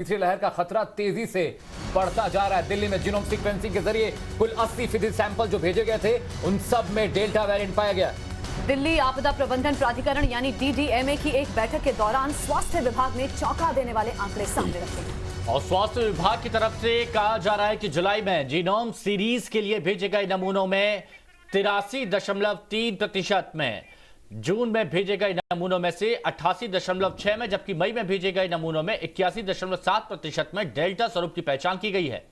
तीसरी लहर का खतरा तेजी से बढ़ता जा रहा है। दिल्ली में जीनोम सीक्वेंसिंग के जरिए कुल 80% सैंपल जो भेजे गए थे उन सब में डेल्टा वेरिएंट पाया गया। दिल्ली आपदा प्रबंधन प्राधिकरण यानी डीडीएमए की एक बैठक के दौरान स्वास्थ्य विभाग ने चौंका देने वाले आंकड़े सामने रखे हैं। और स्वास्थ्य विभाग की तरफ से कहा जा रहा है कि जुलाई में जीनोम सीरीज के लिए भेजे गए नमूनों में 83.3% में, जून में भेजे गए नमूनों में से 88.6 में, जबकि मई में भेजे गए नमूनों में 81.7% में डेल्टा स्वरूप की पहचान की गई है।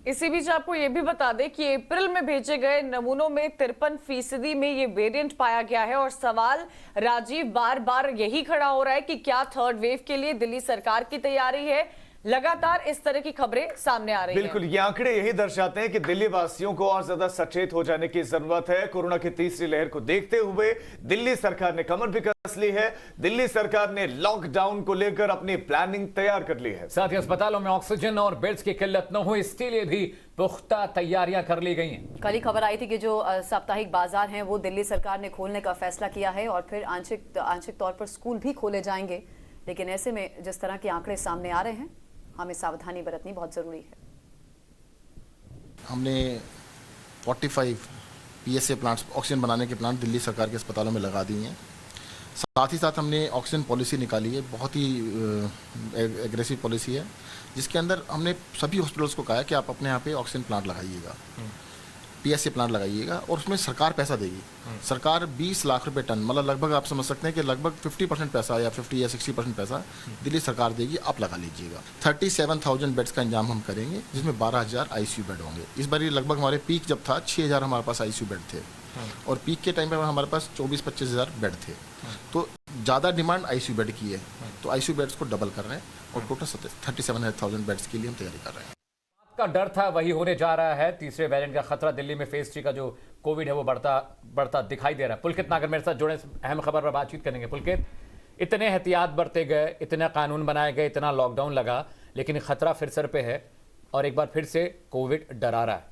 इसी बीच आपको यह भी बता दें कि अप्रैल में भेजे गए नमूनों में 53% में ये वेरिएंट पाया गया है। और सवाल राजीव बार बार यही खड़ा हो रहा है कि क्या थर्ड वेव के लिए दिल्ली सरकार की तैयारी है। लगातार इस तरह की खबरें सामने आ रही हैं। बिल्कुल, ये आंकड़े यही दर्शाते हैं कि दिल्ली वासियों को और ज्यादा सचेत हो जाने की जरूरत है। कोरोना की तीसरी लहर को देखते हुए दिल्ली सरकार ने कमर भी कस ली है। दिल्ली सरकार ने लॉकडाउन को लेकर अपनी प्लानिंग तैयार कर ली है। साथ ही अस्पतालों में ऑक्सीजन और बेड्स की किल्लत न हो, इसके लिए भी पुख्ता तैयारियां कर ली गई हैं। कल ही खबर आई थी कि जो साप्ताहिक बाजार हैं वो दिल्ली सरकार ने खोलने का फैसला किया है और फिर आंशिक तौर पर स्कूल भी खोले जाएंगे। लेकिन ऐसे में जिस तरह के आंकड़े सामने आ रहे हैं, हमें सावधानी बरतनी बहुत जरूरी है। हमने 45 पीएसए प्लांट्स, ऑक्सीजन बनाने के प्लांट दिल्ली सरकार के अस्पतालों में लगा दिए हैं। साथ ही साथ हमने ऑक्सीजन पॉलिसी निकाली है, बहुत ही एग्रेसिव पॉलिसी है, जिसके अंदर हमने सभी हॉस्पिटल्स को कहा है कि आप अपने यहाँ पे ऑक्सीजन प्लांट लगाइएगा, पीएसए प्लांट लगाइएगा, और उसमें सरकार पैसा देगी। सरकार 20 लाख रुपए टन, मतलब लगभग आप समझ सकते हैं कि लगभग 50% पैसा या 50 या 60% पैसा दिल्ली सरकार देगी, आप लगा लीजिएगा। 37,000 बेड्स का इंतजाम हम करेंगे, जिसमें 12,000 आईसीयू बेड होंगे। इस बार ये लगभग हमारे पीक जब था 6,000 हमारे पास आईसीयू बेड थे, और पीक के टाइम पर हमारे पास 24-25 हज़ार बेड थे। तो ज़्यादा डिमांड आईसीयू बेड की है, तो आईसीयू बेड्स को डबल कर रहे हैं और टोटल 37,000 बेड्स के लिए हम तैयारी कर रहे हैं। का डर था वही होने जा रहा है। तीसरे वेरिएंट का खतरा दिल्ली में फेज 3 का जो कोविड है वो बढ़ता दिखाई दे रहा है। पुलकित नागर मेरे साथ जुड़े, अहम खबर पर बातचीत करेंगे। पुलकित, इतने एहतियात बरते गए, इतने कानून बनाए गए, इतना लॉकडाउन लगा, लेकिन खतरा फिर सर पे है और एक बार फिर से कोविड डरा रहा है।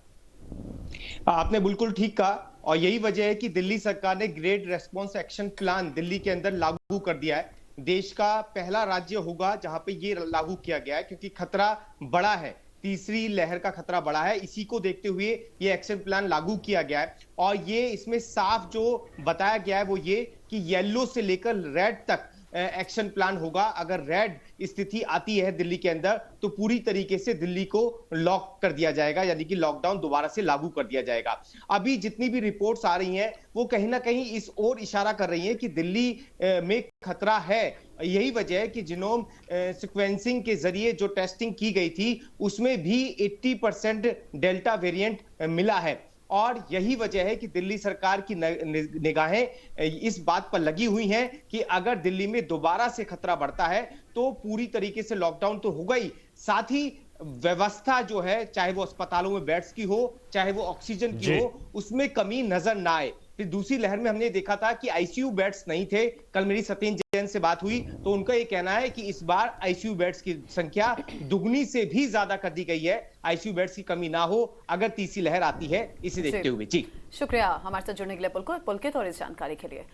आपने बिल्कुल ठीक कहा, और यही वजह है कि दिल्ली सरकार ने great response action plan Delhi के अंदर लागू कर दिया है। देश का पहला राज्य होगा जहां पे ये लागू किया गया है, क्योंकि खतरा बड़ा है, तीसरी लहर का खतरा बड़ा है। इसी को देखते हुए ये एक्शन प्लान लागू किया गया है। और ये इसमें साफ जो बताया गया है वो ये कि येलो से लेकर रेड तक एक्शन प्लान होगा। अगर रेड स्थिति आती है दिल्ली के अंदर, तो पूरी तरीके से दिल्ली को लॉक कर दिया जाएगा, यानी कि लॉकडाउन दोबारा से लागू कर दिया जाएगा। अभी जितनी भी रिपोर्ट्स आ रही हैं वो कहीं ना कहीं इस ओर इशारा कर रही हैं कि दिल्ली में खतरा है। यही वजह है कि जीनोम सीक्वेंसिंग के जरिए जो टेस्टिंग की गई थी उसमें भी 80% डेल्टा वेरिएंट मिला है। और यही वजह है कि दिल्ली सरकार की निगाहें इस बात पर लगी हुई हैं कि अगर दिल्ली में दोबारा से खतरा बढ़ता है तो पूरी तरीके से लॉकडाउन तो होगा ही, साथ ही व्यवस्था जो है, चाहे वो अस्पतालों में बेड्स की हो, चाहे वो ऑक्सीजन की हो, उसमें कमी नजर ना आए। फिर दूसरी लहर में हमने देखा था कि आईसीयू बेड्स नहीं थे। कल मेरी सतीन जैन से बात हुई तो उनका ये कहना है कि इस बार आईसीयू बेड्स की संख्या दुगनी से भी ज्यादा कर दी गई है। आईसीयू बेड्स की कमी ना हो अगर तीसरी लहर आती है, इसे देखते हुए। जी शुक्रिया हमारे साथ जुड़ने के लिए पुलकित, और इस जानकारी के लिए।